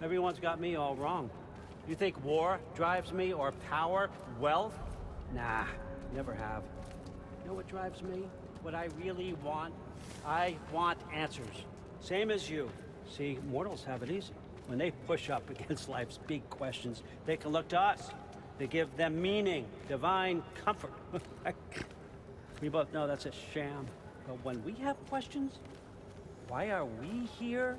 Everyone's got me all wrong. You think war drives me, or power, wealth? Nah, never have. You know what drives me? What I really want? I want answers. Same as you. See, mortals have it easy. When they push up against life's big questions, they can look to us. They give them meaning, divine comfort. We both know that's a sham. But when we have questions, why are we here?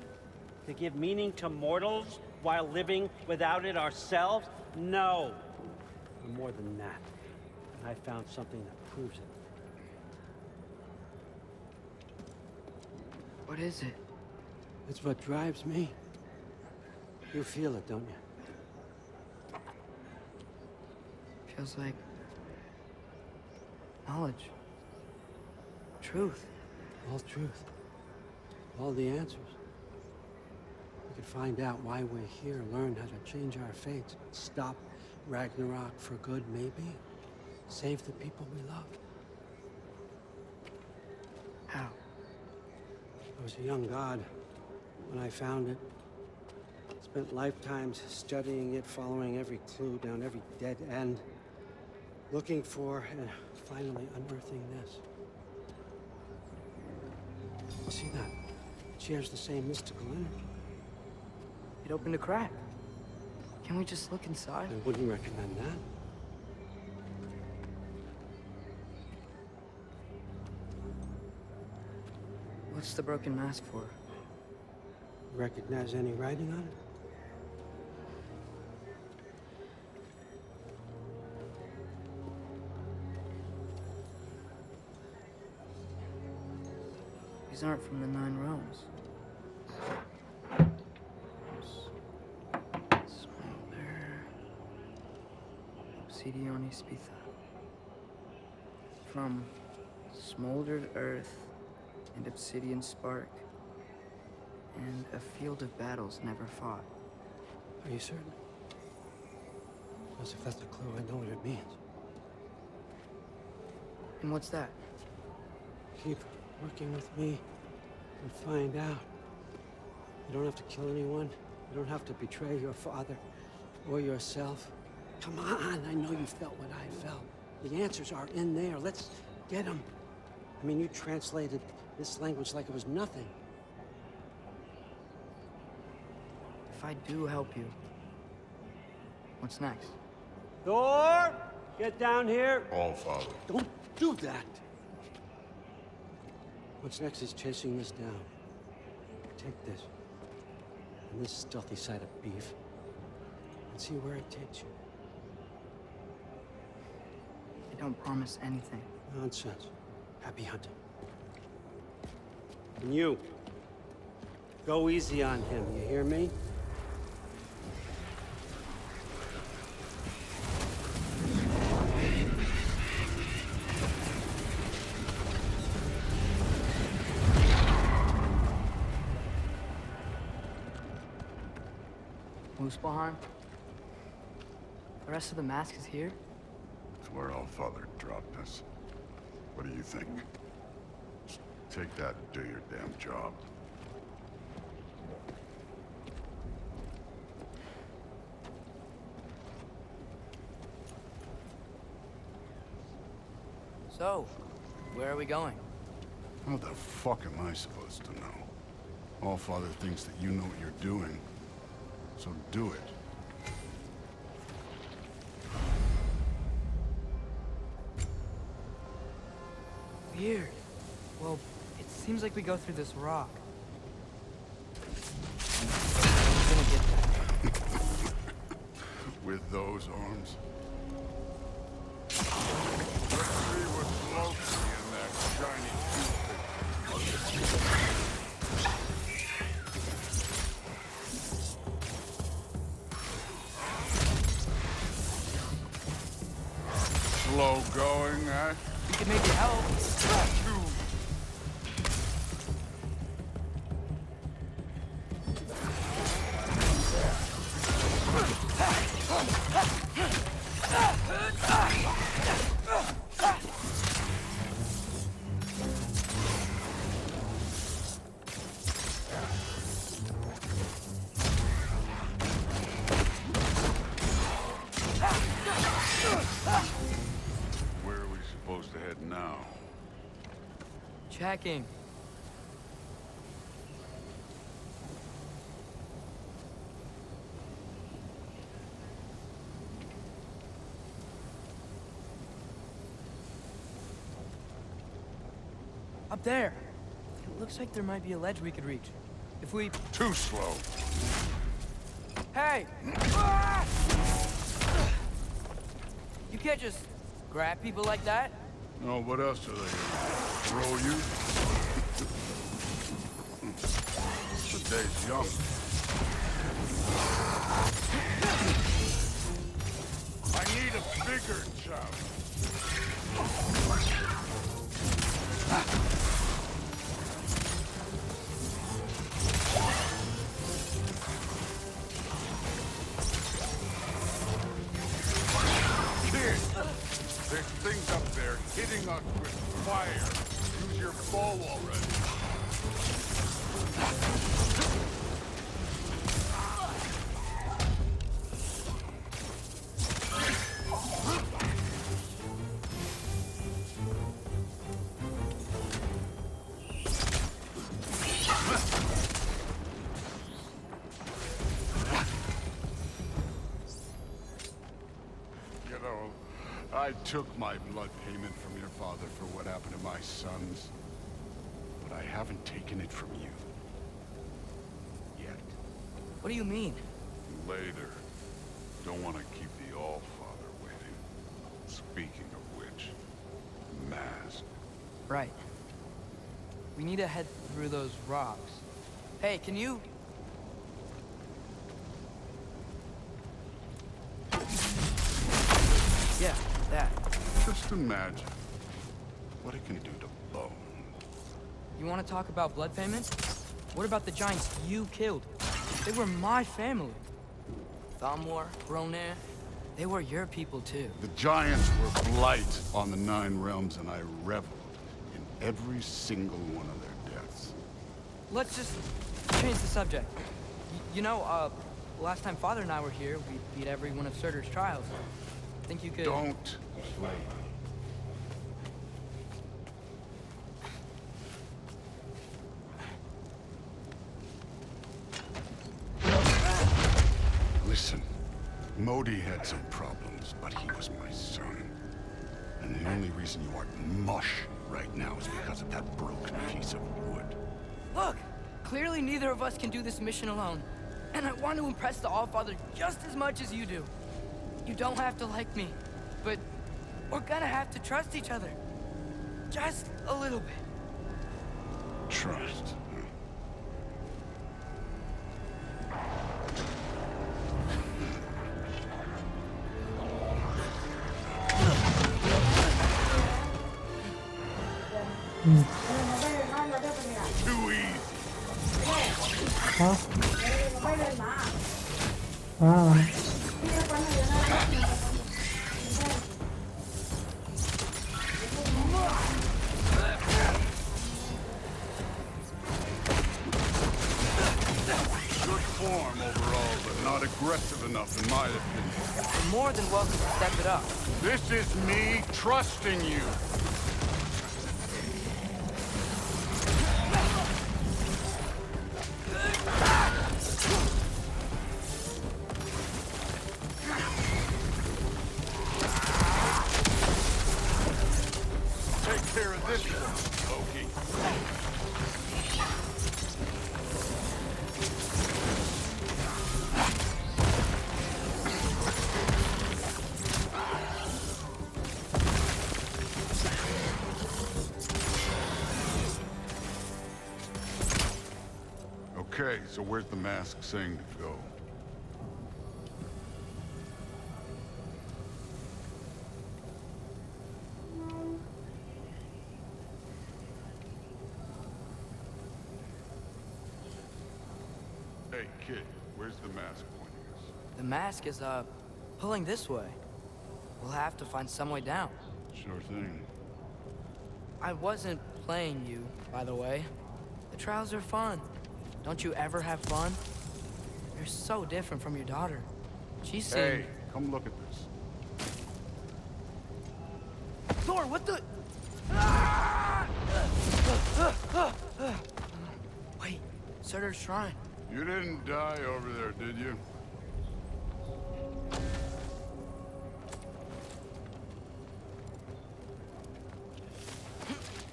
To give meaning to mortals while living without it ourselves? No. We're more than that. And I found something that proves it. What is it? It's what drives me. You feel it, don't you? Feels like knowledge. Truth. All truth. All the answers. We could find out why we're here, learn how to change our fates, stop Ragnarok for good, maybe. Save the people we love. How? I was a young god when I found it. Spent lifetimes studying it, following every clue down every dead end. Looking for and finally unearthing this. See that? It shares the same mystical energy. It opened a crack. Can we just look inside? I wouldn't recommend that. What's the broken mask for? Recognize any writing on it? These aren't from the Nine Realms. Smolder. Obsidione Spitha. From smoldered earth and obsidian spark. And a field of battles never fought. Are you certain? Because if that's a clue, I know what it means. And what's that? Keep working with me and find out. You don't have to kill anyone. You don't have to betray your father or yourself. Come on, I know you felt what I felt. The answers are in there. Let's get them. I mean, you translated this language like it was nothing. If I do help you, what's next? Thor! Get down here! All, Father. Don't do that! What's next is chasing this down. Take this. And this stealthy side of beef. And see where it takes you. I don't promise anything. Nonsense. Happy hunting. And you. Go easy on him, you hear me? Muspelheim? The rest of the mask is here? It's where All Father dropped us. What do you think? Just take that and do your damn job. So, where are we going? How the fuck am I supposed to know? All Father thinks that you know what you're doing, so do it. Weird. Well, it seems like we go through this rock. I'm gonna get that. With those arms? Let's see what's floating in that shiny toothpick. Slow going, eh? We can maybe help. packing. Up there. It looks like there might be a ledge we could reach. If we... Too slow. Hey! Ah! You can't just grab people like that. No, what else are they gonna throw you? The day's young. I need a bigger challenge. There's things up there hitting us with fire. Use your bow already. I took my blood payment from your father for what happened to my sons, but I haven't taken it from you. Yet. What do you mean? Later. Don't want to keep the All-Father waiting. Speaking of which, mask. Right. We need to head through those rocks. Hey, can you... Yeah, that. Just imagine what it can do to bone. You want to talk about blood payment? What about the giants you killed? They were my family. Thamor, Bronir, they were your people too. The giants were blight on the Nine Realms, and I reveled in every single one of their deaths. Let's just change the subject. You know, last time Father and I were here, we beat every one of Surtur's trials. Think you could... Don't play. Listen, Modi had some problems, but he was my son. And the only reason you aren't mush right now is because of that broken piece of wood. Look! Clearly neither of us can do this mission alone. And I want to impress the All-Father just as much as you do. You don't have to like me, but we're gonna have to trust each other. Just a little bit. Trust. Too easy. Good form overall, but not aggressive enough in my opinion. You're more than welcome to step it up. This is me trusting you. Take care of this one, Loki. Okay, so where's the mask saying to go? Hey, kid, where's the mask pointing us? The mask is, pulling this way. We'll have to find some way down. Sure thing. I wasn't playing you, by the way. The trials are fun. Don't you ever have fun? You're so different from your daughter. She seemed... Hey, come look at this. Thor, what the... Ah! Wait, Surtur's shrine. You didn't die over there, did you?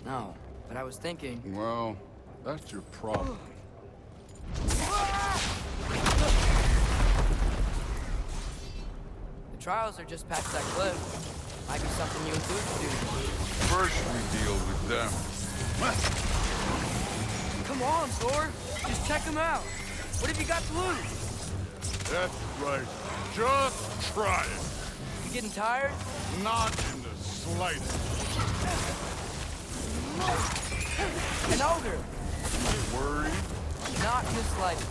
No, but I was thinking... Well, that's your problem. The trials are just past that cliff. Might be something you and Boo can do. First we deal with them. Come on, Thor. Just check them out. What have you got to lose? That's right. Just try it. You getting tired? Not in the slightest. An ogre. Worried? Not in the slightest.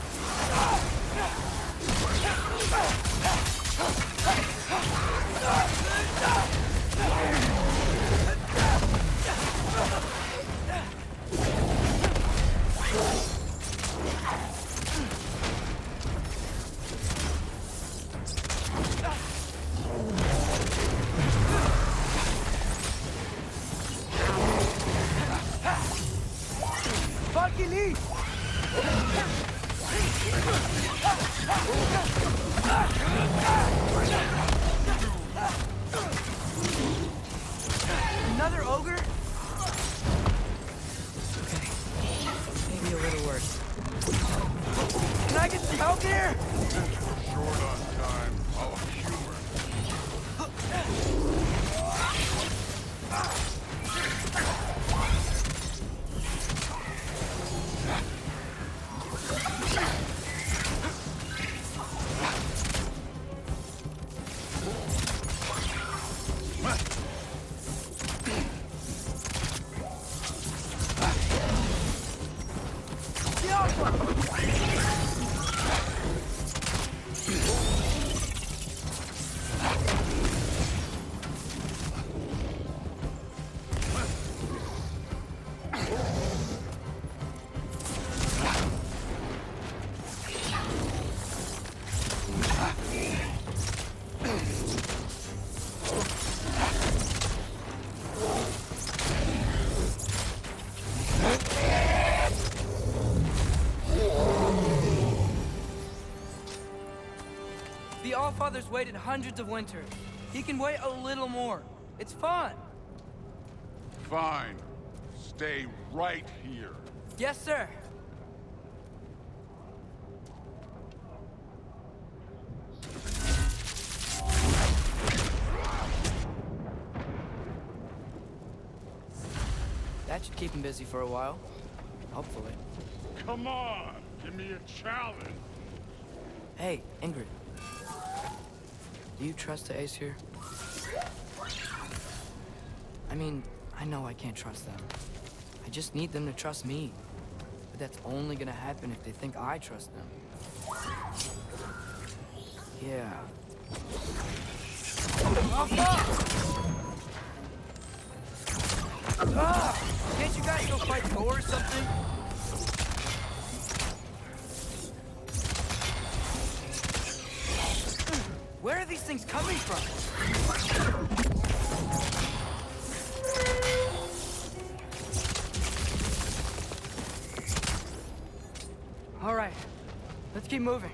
Fucking eat! Another ogre? Okay. Maybe a little worse. Can I get some help here? Since we're short on time, I'll humor. The Allfather's waited hundreds of winters. He can wait a little more. It's fun. Fine. Stay right here. Yes, sir. That should keep him busy for a while. Hopefully. Come on, give me a challenge. Hey, Ingrid. Do you trust the Ace here? I mean, I know I can't trust them. I just need them to trust me. But that's only gonna happen if they think I trust them. Yeah. Oh, fuck! Ah! Can't you guys go fight Thor or something? Where are these things coming from? All right, let's keep moving.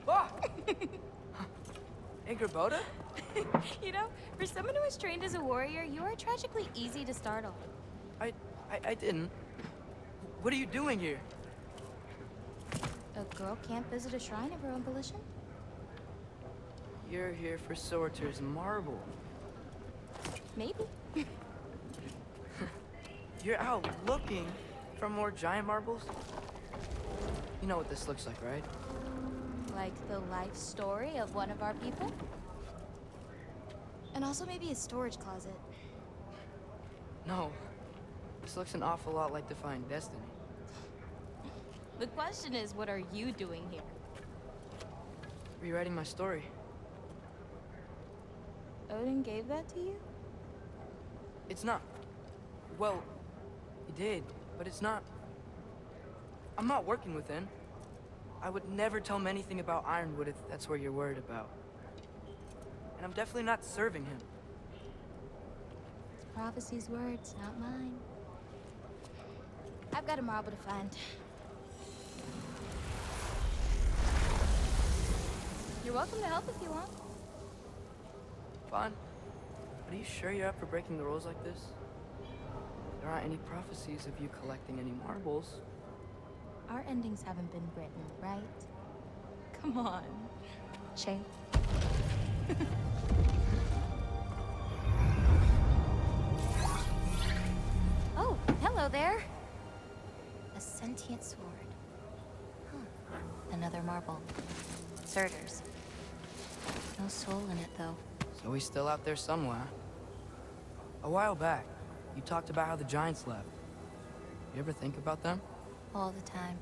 Ah! Ingrid? You know, for someone who was trained as a warrior, you are tragically easy to startle. I didn't. What are you doing here? A girl can't visit a shrine of her own volition? You're here for Surtur's marble. Maybe. You're out looking for more giant marbles? You know what this looks like, right? Like the life story of one of our people? And also maybe a storage closet. No. This looks an awful lot like Defying Destiny. The question is, what are you doing here? Rewriting my story. Odin gave that to you? It's not. Well, he did, but it's not. I'm not working with him. I would never tell him anything about Ironwood if that's what you're worried about. And I'm definitely not serving him. It's prophecy's words, not mine. I've got a marble to find. You're welcome to help if you want. Fine. But are you sure you're up for breaking the rules like this? There aren't any prophecies of you collecting any marbles. Our endings haven't been written, right? Come on. Shay. Oh, hello there. A sentient sword. Huh. Another marble. Surtur's. No soul in it, though. So he's still out there somewhere. A while back, you talked about how the giants left. You ever think about them? All the time.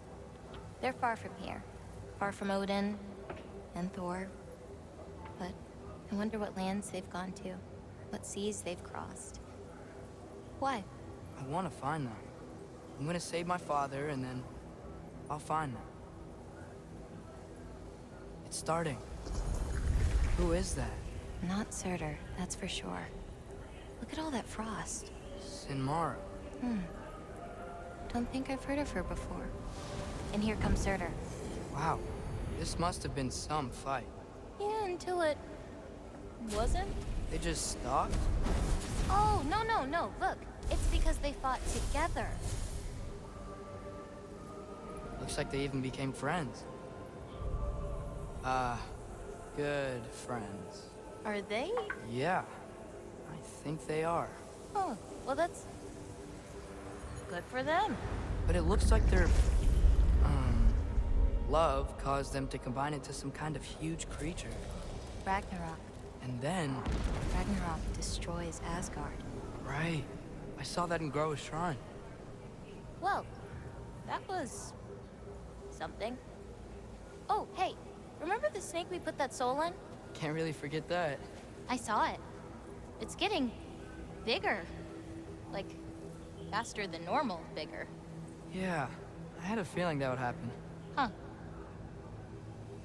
They're far from here. Far from Odin and Thor. But I wonder what lands they've gone to. What seas they've crossed. Why? I want to find them. I'm gonna save my father, and then I'll find them. It's starting. Who is that? Not Surtur, that's for sure. Look at all that frost. Sinmara. Don't think I've heard of her before. And here comes Surtur. Wow. This must have been some fight. Yeah, until it... wasn't? They just stopped? Oh, no. Look, it's because they fought together. Looks like they even became friends. Good friends. Are they? Yeah, I think they are. Oh, well that's... good for them. But it looks like their, love caused them to combine into some kind of huge creature. Ragnarok. And then... Ragnarok destroys Asgard. Right. I saw that in Groa's shrine. Well, that was... something. Oh, hey, remember the snake we put that soul in? Can't really forget that. I saw it. It's getting... bigger. Like, faster than normal bigger. Yeah, I had a feeling that would happen. Huh.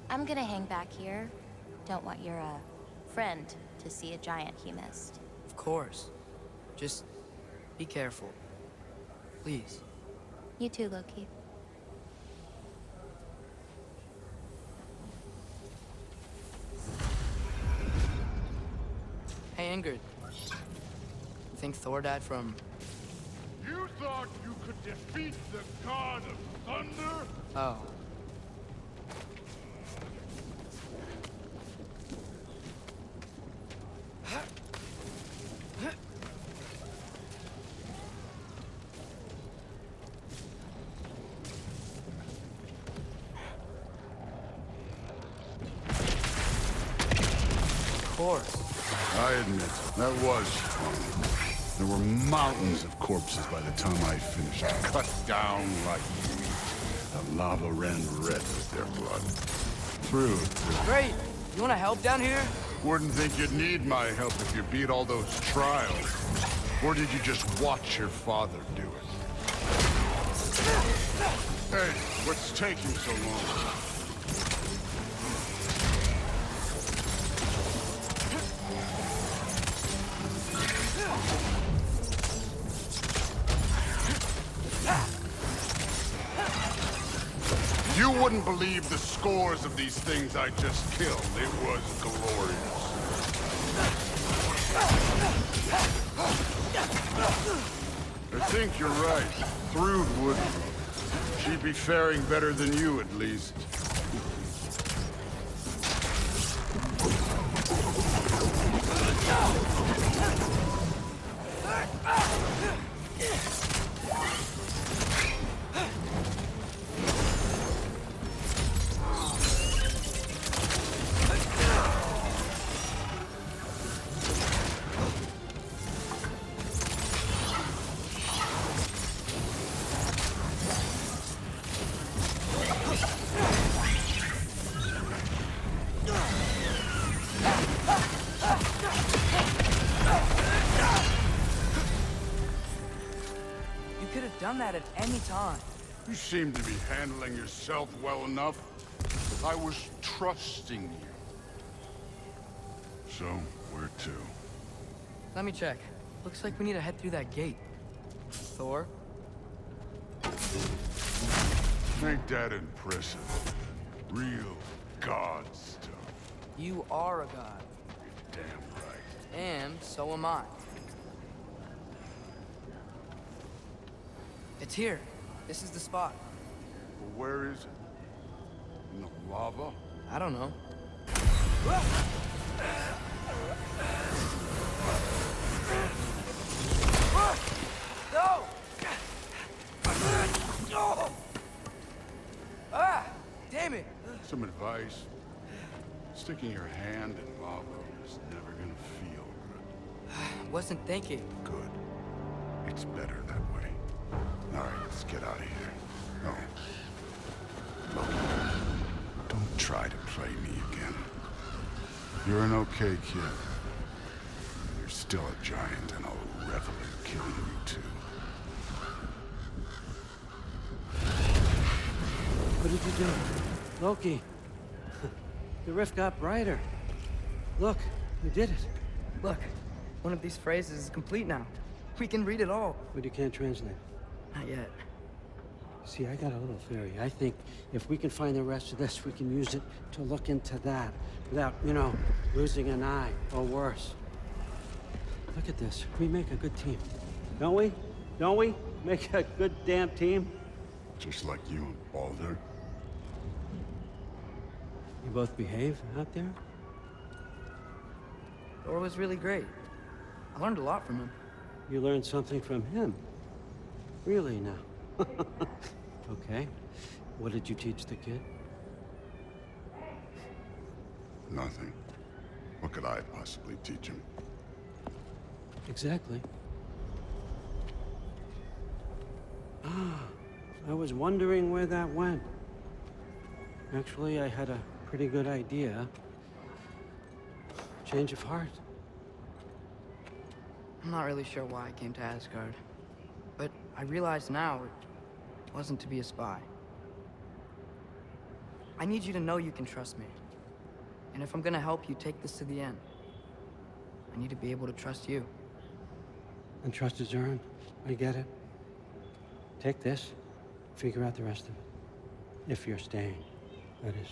I'm gonna hang back here. Don't want your, friend to see a giant he missed. Of course. Just be careful. Please. You too, Loki. Hey, Ingrid. You think Thor died from... You thought you could defeat the god of thunder? Oh. Of course. I admit, that was fun. There were mountains of corpses by the time I finished. Cut down like meat. The lava ran red with their blood. True. Great! You wanna help down here? Wouldn't think you'd need my help if you beat all those trials. Or did you just watch your father do it? Hey, what's taking so long? You wouldn't believe the scores of these things I just killed. It was glorious. I think you're right. Thrud wouldn't. She'd be faring better than you, at least. You could have done that at any time. You seem to be handling yourself well enough. I was trusting you. So, where to? Let me check. Looks like we need to head through that gate. Thor? Ain't that impressive? Real god stuff. You are a god. Damn right. And so am I. It's here. This is the spot. But where is it? In the lava? I don't know. No! Ah! Damn it! Some advice. Sticking your hand in lava is never gonna feel Wasn't thinking. good. Good. It's better that way. Alright, let's get out of here. No. Look. Don't try to play me again. You're an okay kid. You're still a giant, and I'll revel in killing you too. What did you do? Loki. The rift got brighter. Look, we did it. Look, one of these phrases is complete now. We can read it all. But you can't translate. Not yet. See, I got a little theory. I think if we can find the rest of this, we can use it to look into that without, losing an eye or worse. Look at this. We make a good team. Don't we? Don't we? Make a good damn team? Just like you and Baldur. You both behave out there? Thor was really great. I learned a lot from him. You learned something from him. Really now? Okay. What did you teach the kid? Nothing. What could I possibly teach him? Exactly. Ah, I was wondering where that went. Actually, I had a pretty good idea. Change of heart. I'm not really sure why I came to Asgard. But I realize now it wasn't to be a spy. I need you to know you can trust me. And if I'm gonna help you take this to the end, I need to be able to trust you. And trust is earned. I get it. Take this, figure out the rest of it. If you're staying, that is.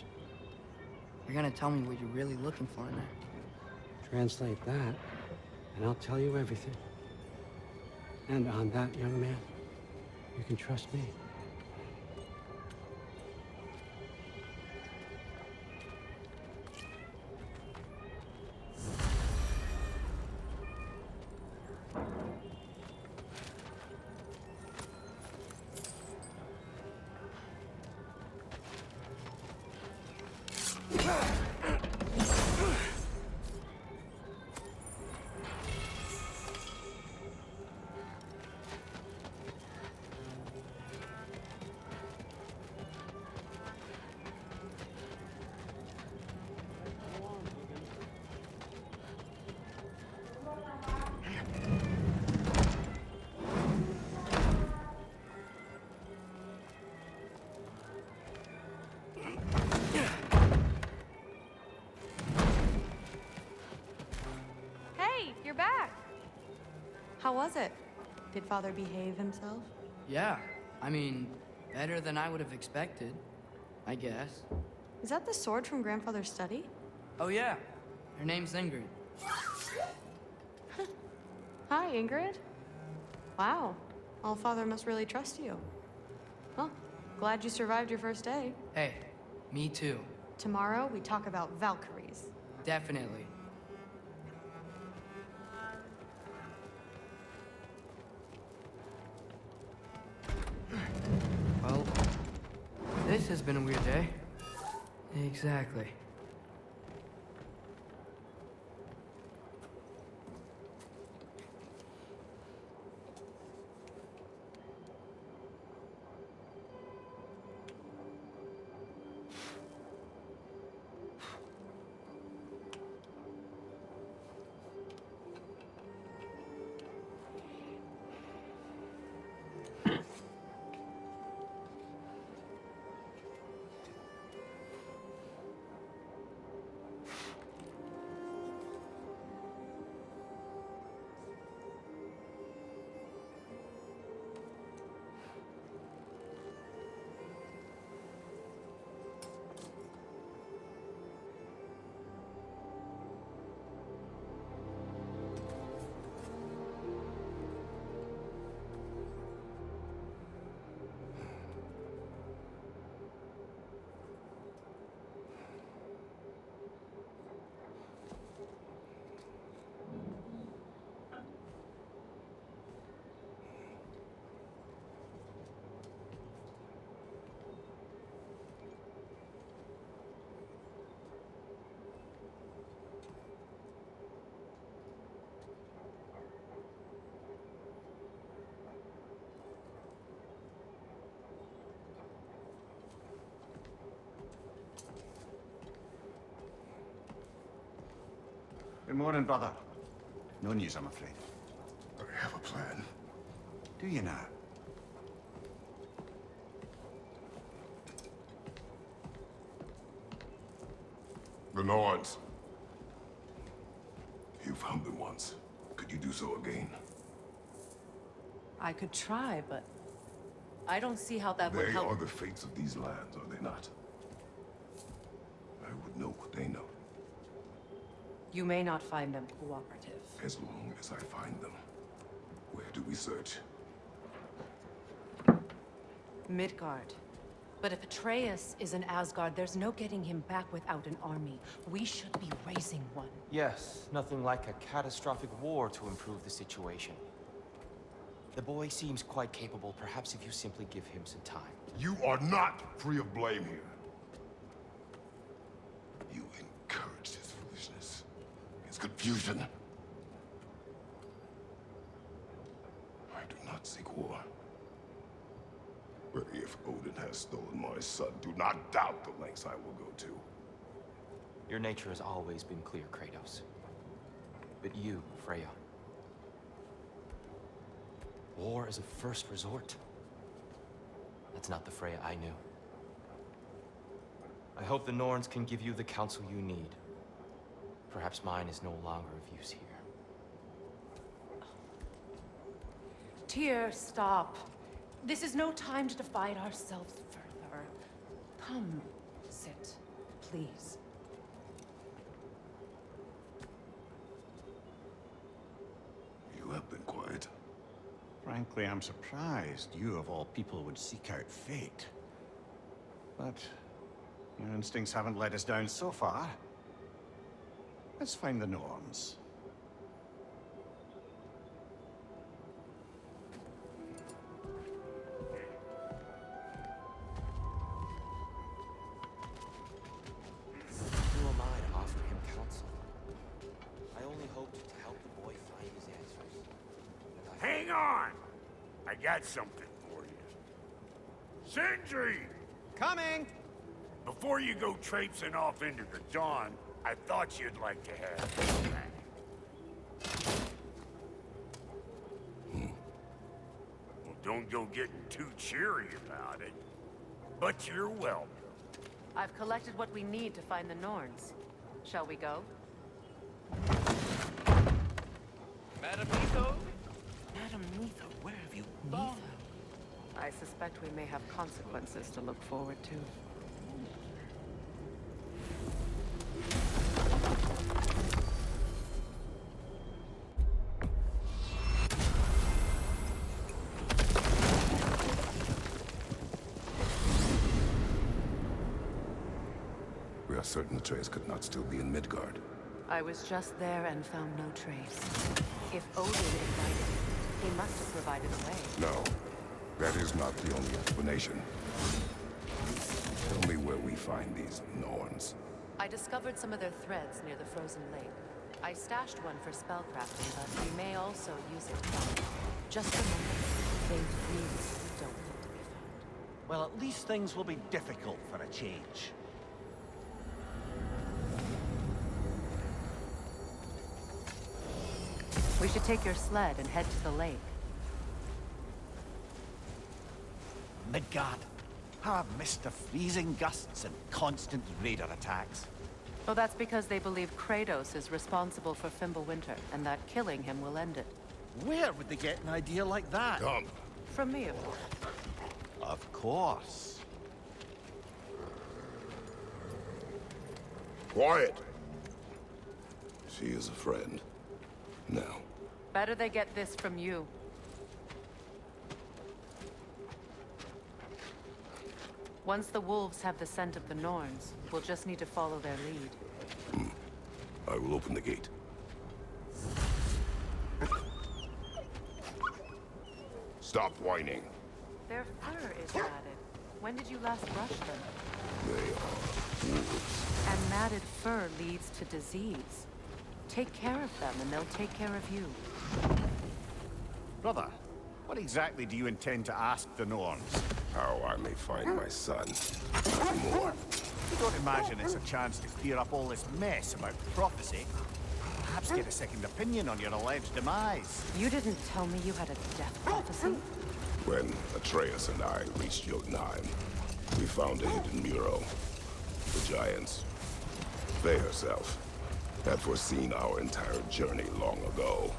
You're gonna tell me what you're really looking for in there. Translate that, and I'll tell you everything. And on that, young man, you can trust me. You're back. How was it? Did Father behave himself? Yeah, I mean, better than I would have expected, I guess. Is that the sword from Grandfather's study? Oh yeah, her name's Ingrid. Hi, Ingrid. Wow, Allfather must really trust you. Well, glad you survived your first day. Hey, me too. Tomorrow, we talk about Valkyries. Definitely. Well, this has been a weird day. Exactly. Good morning, brother. No news, I'm afraid. I have a plan. Do you now? The norns. You found them once. Could you do so again? I could try, but I don't see how that would They help. are the fates of these lands, are they not? I would know what they know, You may not find them cooperative. as long as I find them. Where do we search? Midgard. But if Aterius is in Asgard, there's no getting him back without an army. We should be raising one. Yes, nothing like a catastrophic war to improve the situation. The boy seems quite capable, perhaps if you simply give him some time. You are not free of blame here. You encouraged his foolishness, his confusion. I do not seek war. But if Odin has stolen my son, do not doubt the lengths I will go to. Your nature has always been clear, Kratos. But you, Freya. War is a first resort. That's not the Freya I knew. I hope the Norns can give you the counsel you need. Perhaps mine is no longer of use here. Tyr, stop. This is no time to divide ourselves further. Come, sit, please. You have been quiet. Frankly, I'm surprised you, of all people, would seek out fate. But your instincts haven't let us down so far. Let's find the norns. Who am I to offer him counsel? I only hoped to help the boy find his answers. And Hang on! I got something for you. Sindri! Coming! Before you go traipsing off into the dawn, I thought you'd like to have this back. Well, don't go getting too cheery about it. But you're welcome. I've collected what we need to find the Norns. Shall we go? Madam Neitho? Madam Neitho, where have you Neither. I suspect we may have consequences to look forward to. We are certain the trace could not still be in Midgard. I was just there and found no trace. If Odin invited him, he must have provided a way. No, that is not the only explanation. Tell me where we find these Norns. I discovered some of their threads near the frozen lake. I stashed one for spellcrafting, but we may also use it to find. Just remember, they really don't need to be found. Well, at least things will be difficult for a change. We should take your sled and head to the lake. Midgard have missed the freezing gusts and constant raider attacks. Well, that's because they believe Kratos is responsible for Fimbulwinter, and that killing him will end it. Where would they get an idea like that? Come. From me, of course. Of course. Quiet! She is a friend. Now. Better they get this from you. Once the wolves have the scent of the Norns, we'll just need to follow their lead. I will open the gate. Stop whining. Their fur is matted. When did you last brush them? They are wolves. And matted fur leads to disease. Take care of them, and they'll take care of you. Brother, what exactly do you intend to ask the norns? How I may find my son. Nothing more. You don't imagine it's a chance to clear up all this mess about prophecy? perhaps get a second opinion on your alleged demise. You didn't tell me you had a death prophecy? When Aterius and I reached Jotunheim, we found a hidden mural. The Giants, they herself, had foreseen our entire journey long ago.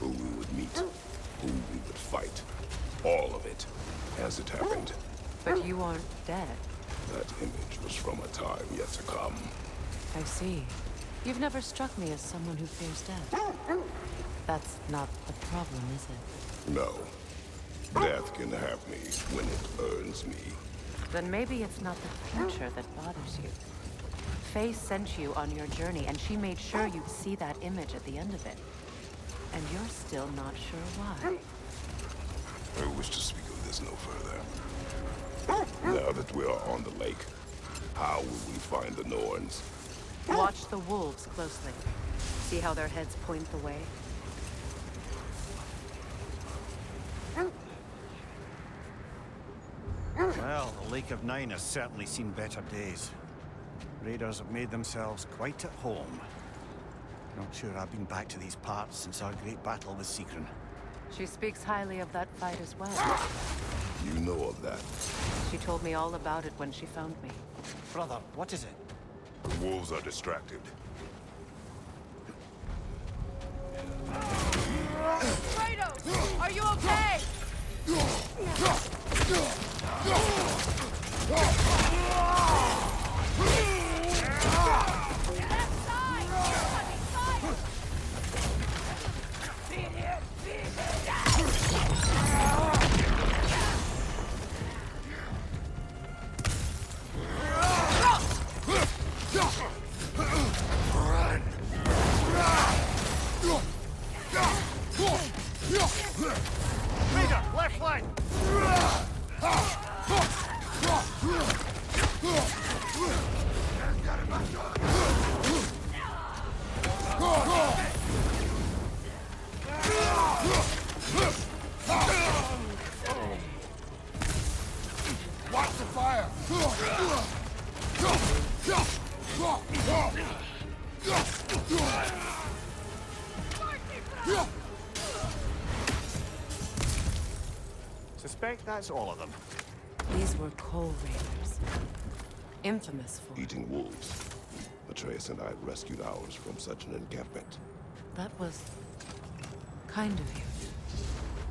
Who we would meet, who we would fight. All of it, as it happened. But you aren't dead. That image was from a time yet to come. I see. You've never struck me as someone who fears death. That's not the problem, is it? No. Death can have me when it earns me. Then maybe it's not the future that bothers you. Faye sent you on your journey, and she made sure you'd see that image at the end of it. And you're still not sure why. I wish to speak of this no further. Now that we are on the lake, how will we find the Norns? Watch the wolves closely. See how their heads point the way? Well, the Lake of Nine has certainly seen better days. Raiders have made themselves quite at home. Not sure I've been back to these parts since our great battle with Sigrun. She speaks highly of that fight as well. You know of that. She told me all about it when she found me. Brother, what is it? The wolves are distracted. Kratos! Are you okay? Raider, left flank! Watch the fire! Suspect that's all of them. These were coal raiders. Infamous for... Eating wolves. Aterius and I rescued ours from such an encampment. That was... kind of you.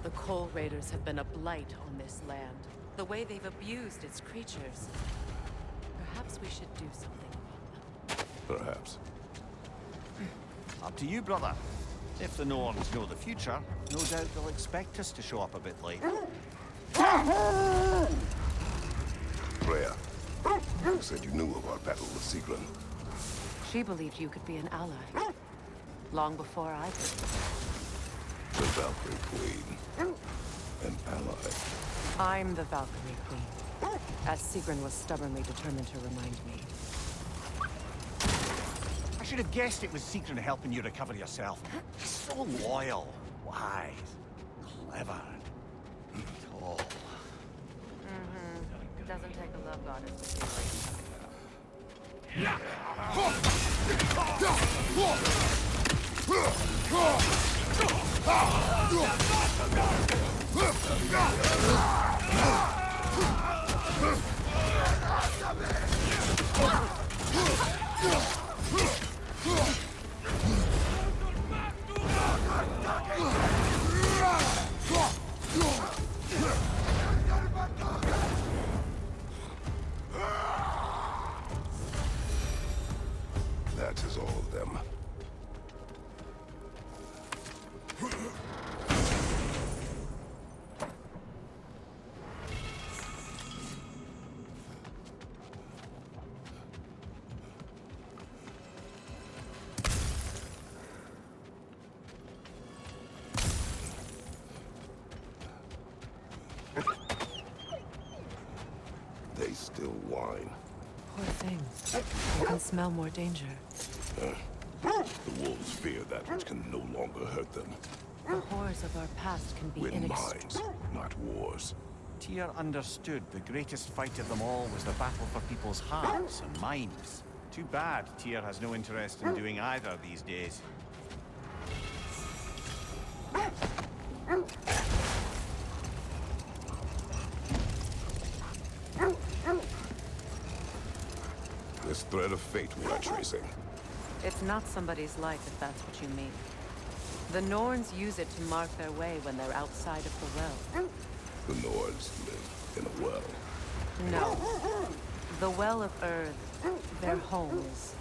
The coal raiders have been a blight on this land. The way they've abused its creatures. Perhaps we should do something about them. Perhaps. Up to you, brother. If the Norns know the future, no doubt they'll expect us to show up a bit late. Freya, you said you knew of our battle with Sigrun. She believed you could be an ally. Long before I did. The Valkyrie Queen. An ally. I'm the Valkyrie Queen. As Sigrun was stubbornly determined to remind me. I should have guessed it was Sigrun helping you recover yourself. So loyal, wise, clever, and tall. It doesn't take a love goddess to see That is all of them. They still whine. Poor things. They can smell more danger. The wolves fear that which can no longer hurt them. The horrors of our past can be Win inextricable. minds, not wars. Tyr understood the greatest fight of them all was the battle for people's hearts and minds. Too bad Tyr has no interest in doing either these days. thread of fate we are tracing. It's not somebody's life, if that's what you mean. The Norns use it to mark their way when they're outside of the well. The Norns live in a well. No. The Well of Earth, their homes.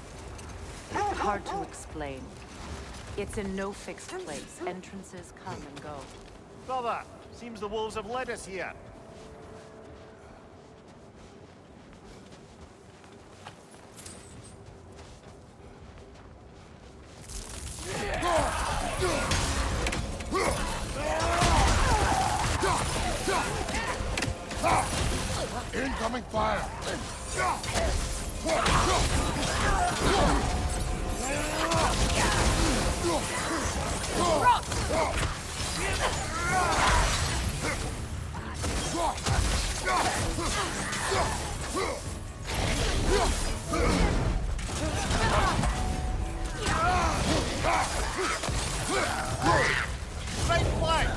Hard to explain. It's in no fixed place. Entrances come and go. Brother, seems the wolves have led us here. Incoming fire! Right flank!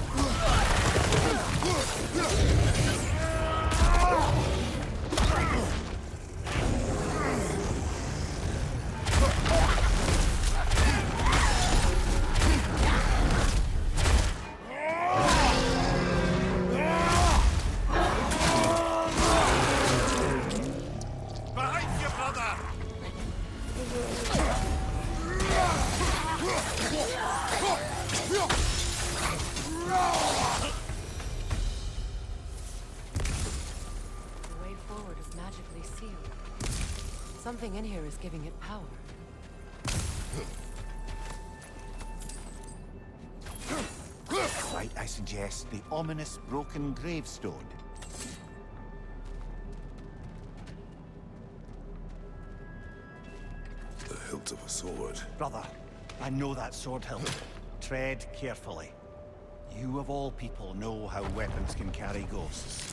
Behind you, brother! The way forward is magically sealed. Something in here is giving it power. Right, I suggest the ominous broken gravestone. The hilt of a sword. Brother, I know that sword hilt. Tread carefully. You of all people know how weapons can carry ghosts.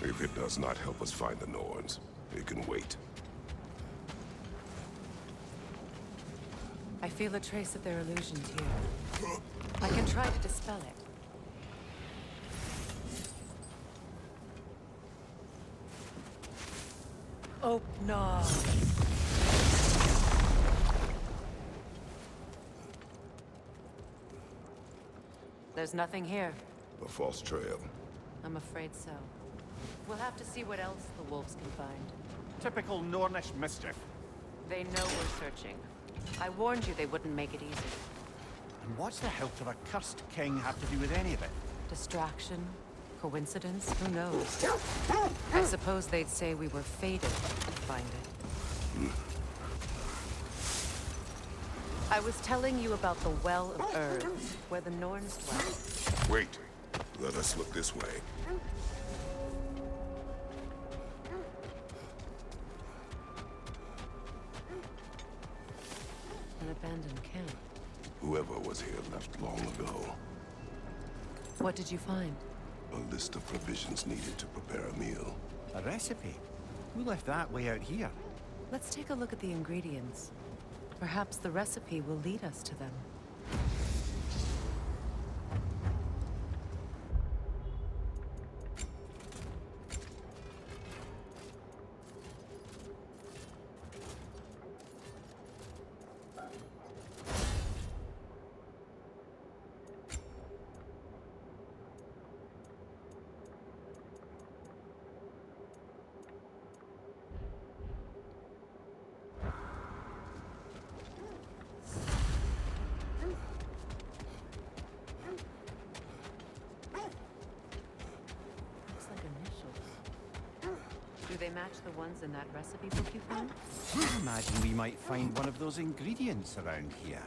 If it does not help us find the Norns, it can wait. I feel a trace of their illusions here. I can try to dispel it. Oh, no. There's nothing here. A false trail. I'm afraid so. We'll have to see what else the wolves can find. Typical Nornish mischief. They know we're searching. I warned you they wouldn't make it easy. And what's the hilt of a cursed king have to do with any of it? Distraction? Coincidence? Who knows? I suppose they'd say we were fated to find it. I was telling you about the Well of Earth, where the Norns dwell. Wait. Let us look this way. An abandoned camp. Whoever was here left long ago. What did you find? A list of provisions needed to prepare a meal. A recipe? Who left that way out here? Let's take a look at the ingredients. Perhaps the recipe will lead us to them. Do they match the ones in that recipe book you found? I imagine we might find one of those ingredients around here.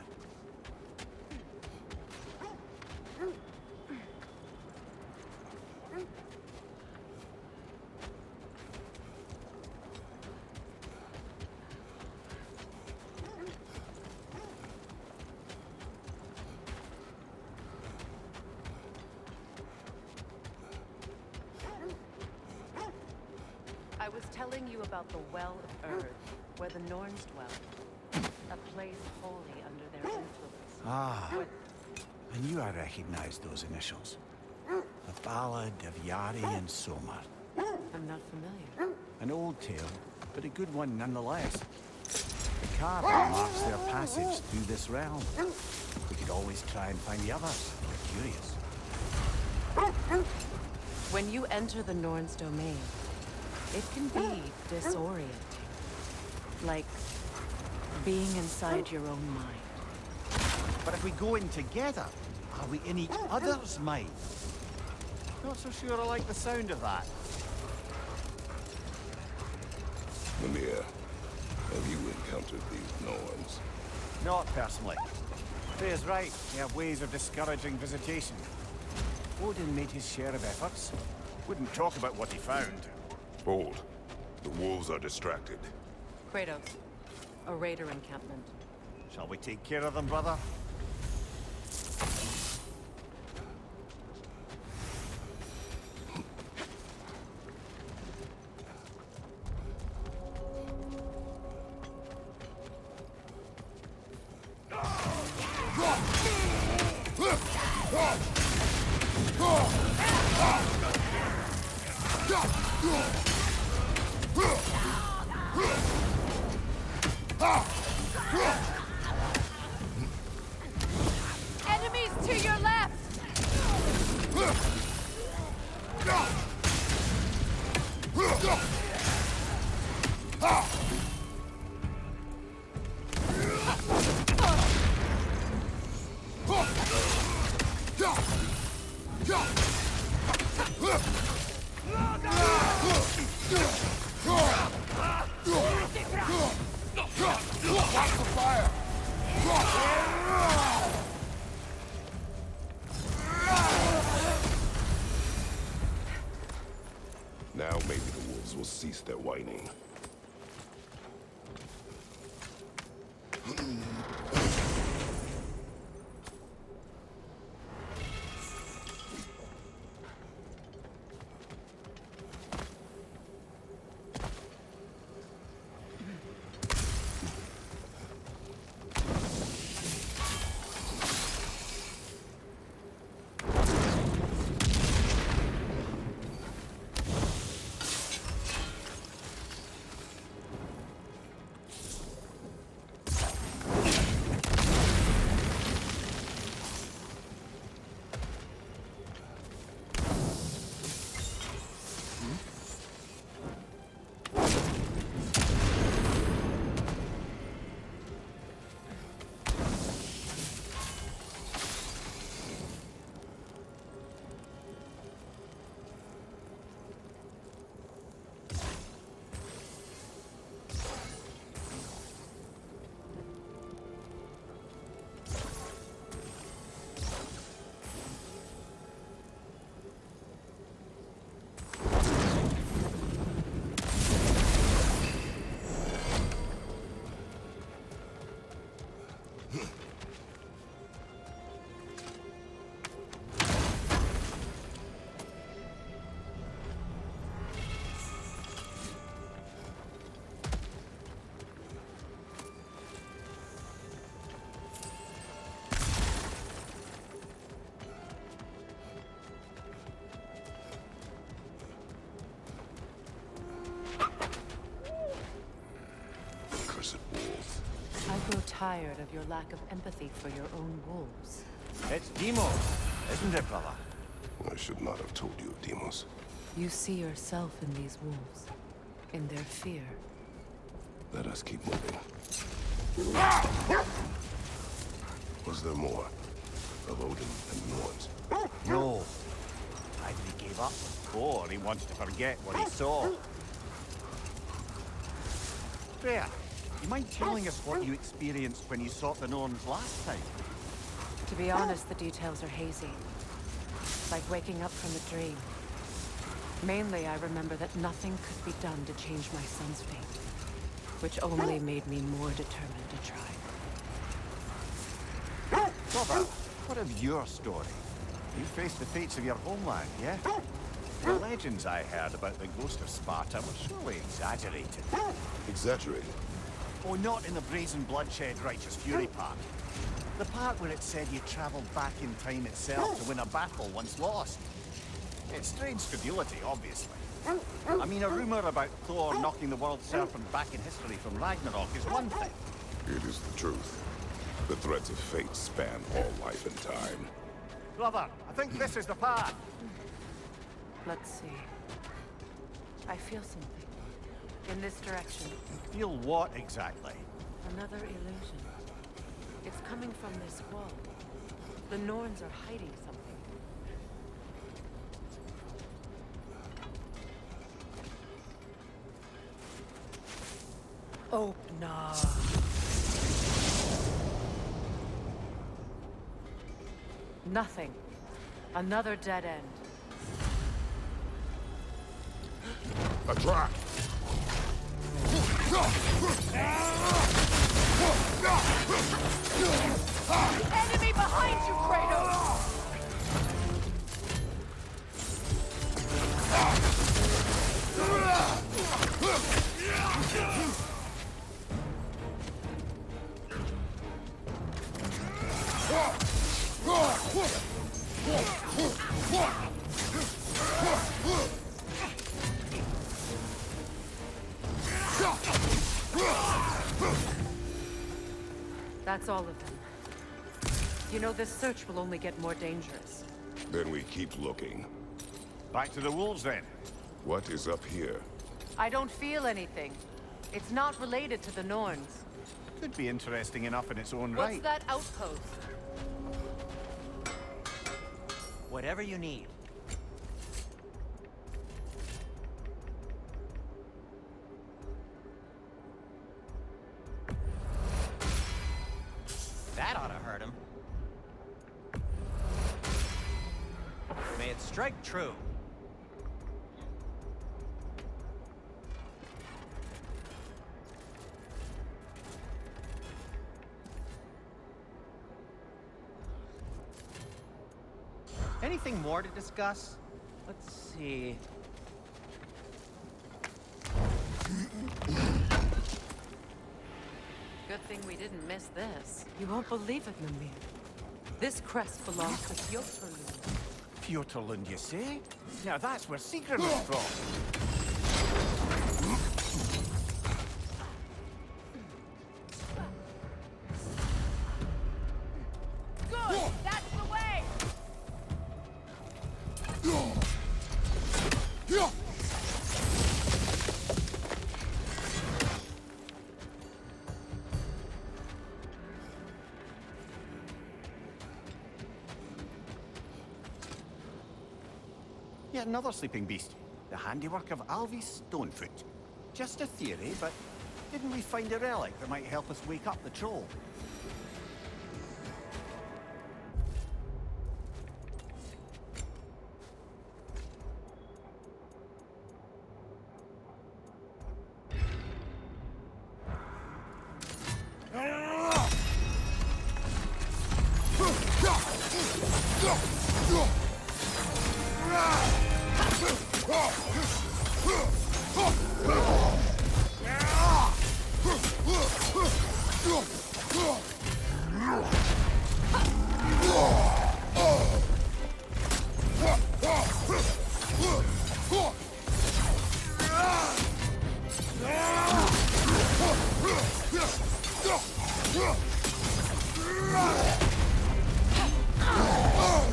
I was telling you about the Well of Earth, where the Norns dwell. A place wholly under their influence. Ah, I knew I recognized those initials. The Ballad of Yari and Somar. I'm not familiar. An old tale, but a good one nonetheless. The carving marks their passage through this realm. We could always try and find the others, if you're curious. When you enter the Norns' domain, it can be disorienting. Like being inside your own mind. But if we go in together, are we in each other's mind? Not so sure I like the sound of that. Mimir, have you encountered these norns? Not personally. Freya's right. We have ways of discouraging visitation. Odin made his share of efforts. Wouldn't talk about what he found. Hold. The wolves are distracted. Kratos, a raider encampment. Shall we take care of them, brother? Enemies to your left! Watch the fire! Now maybe the wolves will cease their whining. I grow tired of your lack of empathy for your own wolves. It's Demo, isn't it, brother? I should not have told you of Demos. You see yourself in these wolves, in their fear. Let us keep moving. Was there more of Odin and Norns? No. Either he gave up, or he wanted to forget what he saw. Freya, you mind telling us what you experienced when you sought the Norns last time? To be honest, the details are hazy. Like waking up from a dream. Mainly, I remember that nothing could be done to change my son's fate, which only made me more determined to try. Brother, what of your story? You faced the fates of your homeland, yeah? The legends I heard about the ghost of Sparta were surely exaggerated. Exaggerated? Oh, not in the brazen bloodshed righteous fury part. The part where it said you traveled back in time itself to win a battle once lost. It's strange credulity, obviously. I mean, a rumor about Thor knocking the world serpent back in history from Ragnarok is one thing. It is the truth. The threads of fate span all life and time. Brother, I think this is the path. Let's see. I feel something. In this direction. Feel what exactly? Another illusion. It's coming from this wall. The Norns are hiding something. Oh, nah. Nothing. Another dead end. A trap! Enemy behind you, Kratos! That's all of them. You know, this search will only get more dangerous. Then we keep looking. Back to the wolves, then. What is up here? I don't feel anything. It's not related to the Norns. Could be interesting enough in its own What's right. that outpost? Whatever you need. That ought to hurt him. May it strike true. Anything more to discuss? Let's see. Good thing we didn't miss this. You won't believe it, Mimir. This crest belongs to Fjötterlund. Fjötterlund, you say? Now that's where Sigrun was from. Good! That's the way! Yet another sleeping beast. The handiwork of Alvis Stonefoot. Just a theory, but didn't we find a relic that might help us wake up the troll?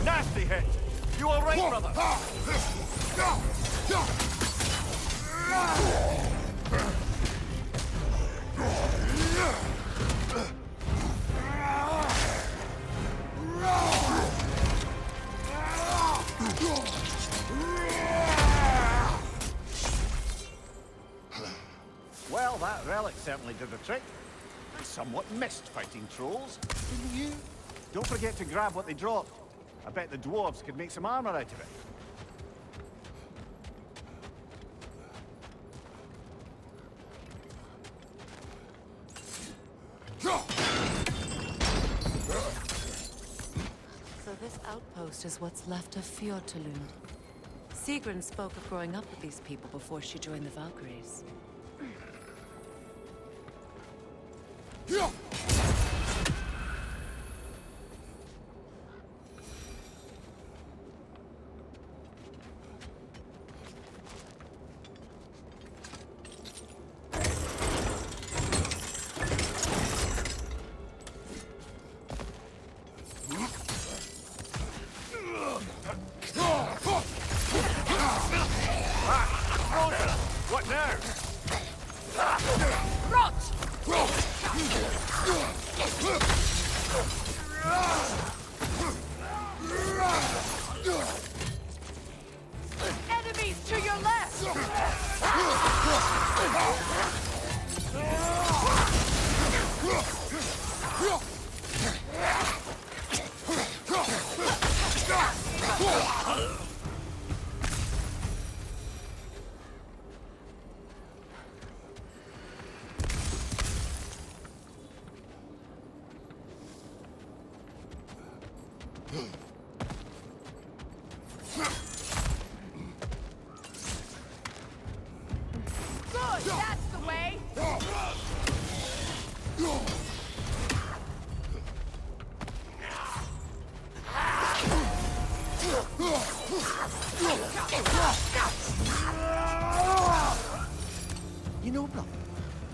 Nasty hit! You all right, brother? Well, that relic certainly did the trick. I somewhat missed fighting trolls. Didn't you? Don't forget to grab what they dropped. I bet the dwarves could make some armor out of it. So this outpost is what's left of Fjötterlund. Sigrun spoke of growing up with these people before she joined the Valkyries.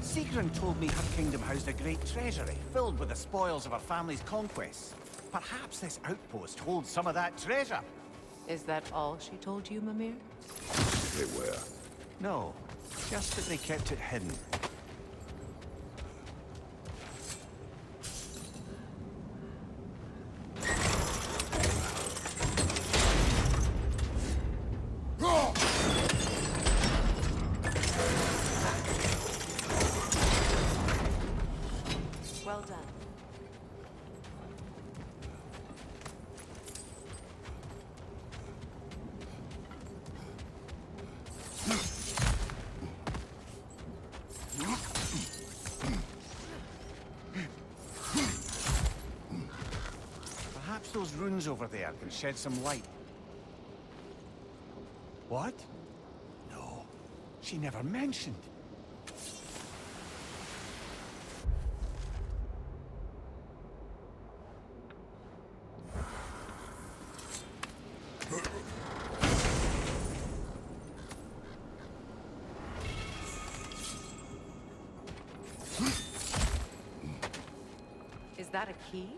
Sigrun told me her kingdom housed a great treasury, filled with the spoils of her family's conquests. Perhaps this outpost holds some of that treasure. Is that all she told you, Mimir? They were. No, just that they kept it hidden. Well done. Perhaps those runes over there can shed some light. What? No, she never mentioned. Is that a key?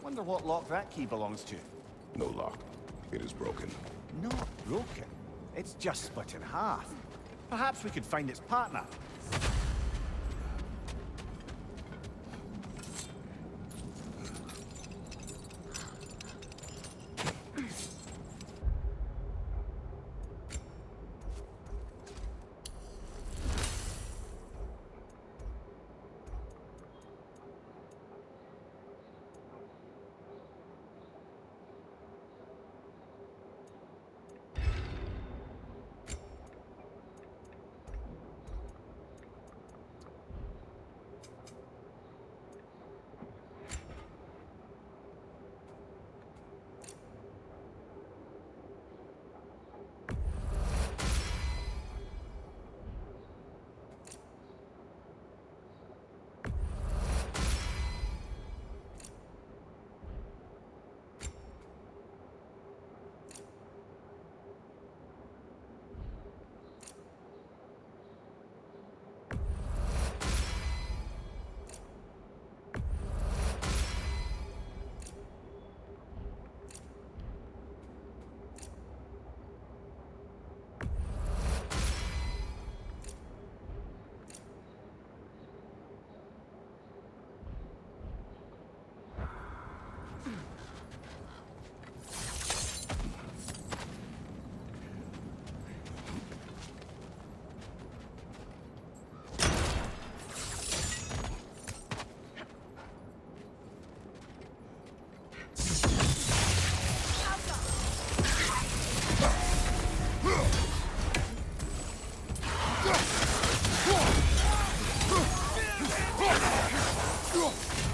Wonder what lock that key belongs to. No lock. It is broken. Not broken. It's just split in half. Perhaps we could find its partner.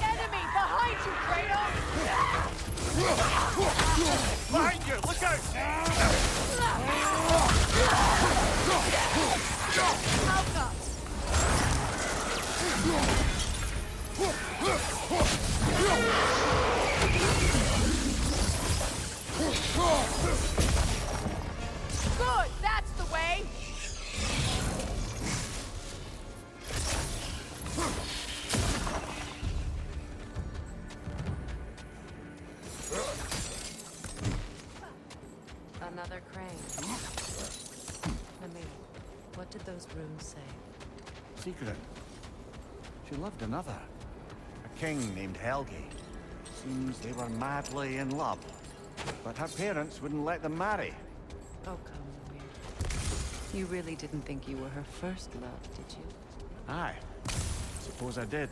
Enemy behind you, Kratos! Behind you! Look out! Malcolm! Good! That's the way! Another crane. Mimir, what did those runes say? Secret. She loved another. A king named Helgi. Seems they were madly in love. But her parents wouldn't let them marry. Oh, come, Mimir. You really didn't think you were her first love, did you? Aye. Suppose I did.